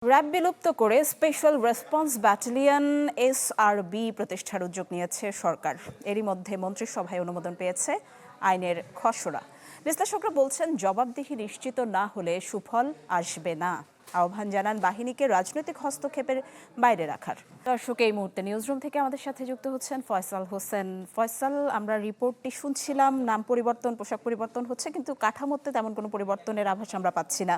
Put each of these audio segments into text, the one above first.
RAB বিলুপ্ত করে special response battalion SRB প্রতিষ্ঠার উদ্যোগ নিয়েছে সরকার। এরই মধ্যে মন্ত্রিসভায় অনুমোদন পেয়েছে আইনের খসড়া। বিশ্লেষকরা বলছেন, জবাবদিহি নিশ্চিত না হলে সুফল আসবে না। আহ্বান জানান বাহিনীকে রাজনৈতিক হস্তক্ষেপের বাইরে রাখার। দর্শক, এই মুহূর্তে নিউজরুম থেকে আমাদের সাথে যুক্ত হচ্ছেন ফয়সাল হোসেন। ফয়সাল, আমরা রিপোর্টটি শুনছিলাম, নাম পরিবর্তন, পোশাক পরিবর্তন হচ্ছে, কিন্তু কাঠামোতে তেমন কোনো পরিবর্তনের আভাস আমরা পাচ্ছি না।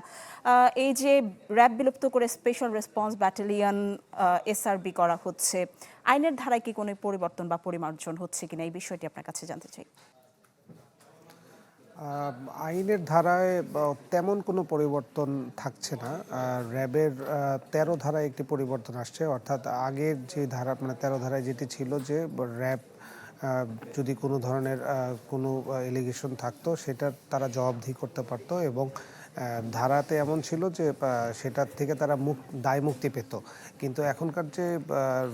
এই যে র্যাব বিলুপ্ত করে স্পেশাল রেসপন্স ব্যাটালিয়ন এসআরবি করা হচ্ছে, আইনের ধারায় কি কোনো পরিবর্তন বা পরিমার্জন হচ্ছে কিনা, এই বিষয়টি আপনার কাছে জানতে চাই। আইনের ধারায় তেমন কোনো পরিবর্তন থাকছে না। র্যাবের ১৩ ধারায় একটি পরিবর্তন আসছে, অর্থাৎ আগের যে ধারা, মানে ১৩ ধারায় যেটি ছিল যে র্যাব যদি কোনো ধরনের কোনো এলিগেশন থাকতো সেটা তারা জবাবদিহি করতে পারতো, এবং ধারাতে এমন ছিল যে সেটার থেকে তারা দায় মুক্তি পেত। কিন্তু এখনকার যে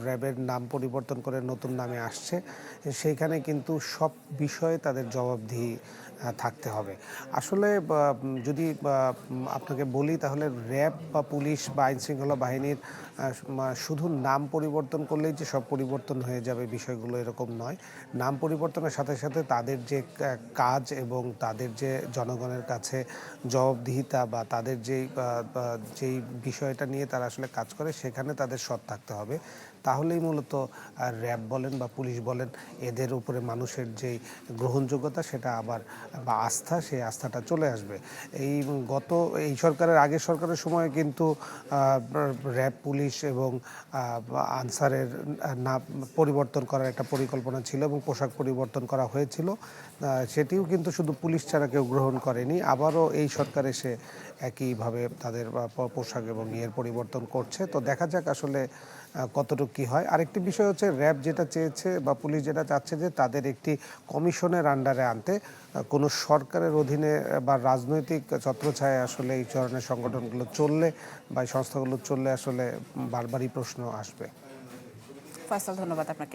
র্যাবের নাম পরিবর্তন করে নতুন নামে আসছে, সেইখানে কিন্তু সব বিষয়ে তাদের জবাবদিহি থাকতে হবে। আসলে যদি আপনাকে বলি, তাহলে র্যাব বা পুলিশ বা আইনশৃঙ্খলা বাহিনীর শুধু নাম পরিবর্তন করলেই যে সব পরিবর্তন হয়ে যাবে, বিষয়গুলো এরকম নয়। নাম পরিবর্তনের সাথে সাথে তাদের যে কাজ এবং তাদের যে জনগণের কাছে জবাবদিহিতা বা তাদের যেই বিষয়টা নিয়ে তারা আসলে কাজ করে, সেখানে তাদের সৎ থাকতে হবে। তাহলেই মূলত র্যাব বলেন বা পুলিশ বলেন, এদের উপরে মানুষের যেই গ্রহণযোগ্যতা সেটা আবার বা আস্থা, সেই আস্থাটা চলে আসবে। এই সরকারের, আগের সরকারের সময় কিন্তু র্যাব, পুলিশ এবং আনসারের নাম পরিবর্তন করার একটা পরিকল্পনা ছিল এবং পোশাক পরিবর্তন করা হয়েছিল। সেটিও কিন্তু শুধু পুলিশ ছাড়া কেউ গ্রহণ করেনি। আবারও এই সরকার এসে একইভাবে তাদের পোশাক এবং ইয়ের পরিবর্তন করছে। তো দেখা যাক আসলে কতটুকু কী হয়। আরেকটি বিষয় হচ্ছে, র্যাব যেটা চেয়েছে বা পুলিশ যেটা চাচ্ছে যে তাদের একটি কমিশনের আন্ডারে আনতে। কোনো সরকারের অধীনে বা রাজনৈতিক ছত্রছায়ায় আসলে এই ধরনের সংগঠনগুলো চললে বা এই সংস্থাগুলো চললে আসলে বারবারই প্রশ্ন আসবে। ফয়সাল, ধন্যবাদ আপনাকে।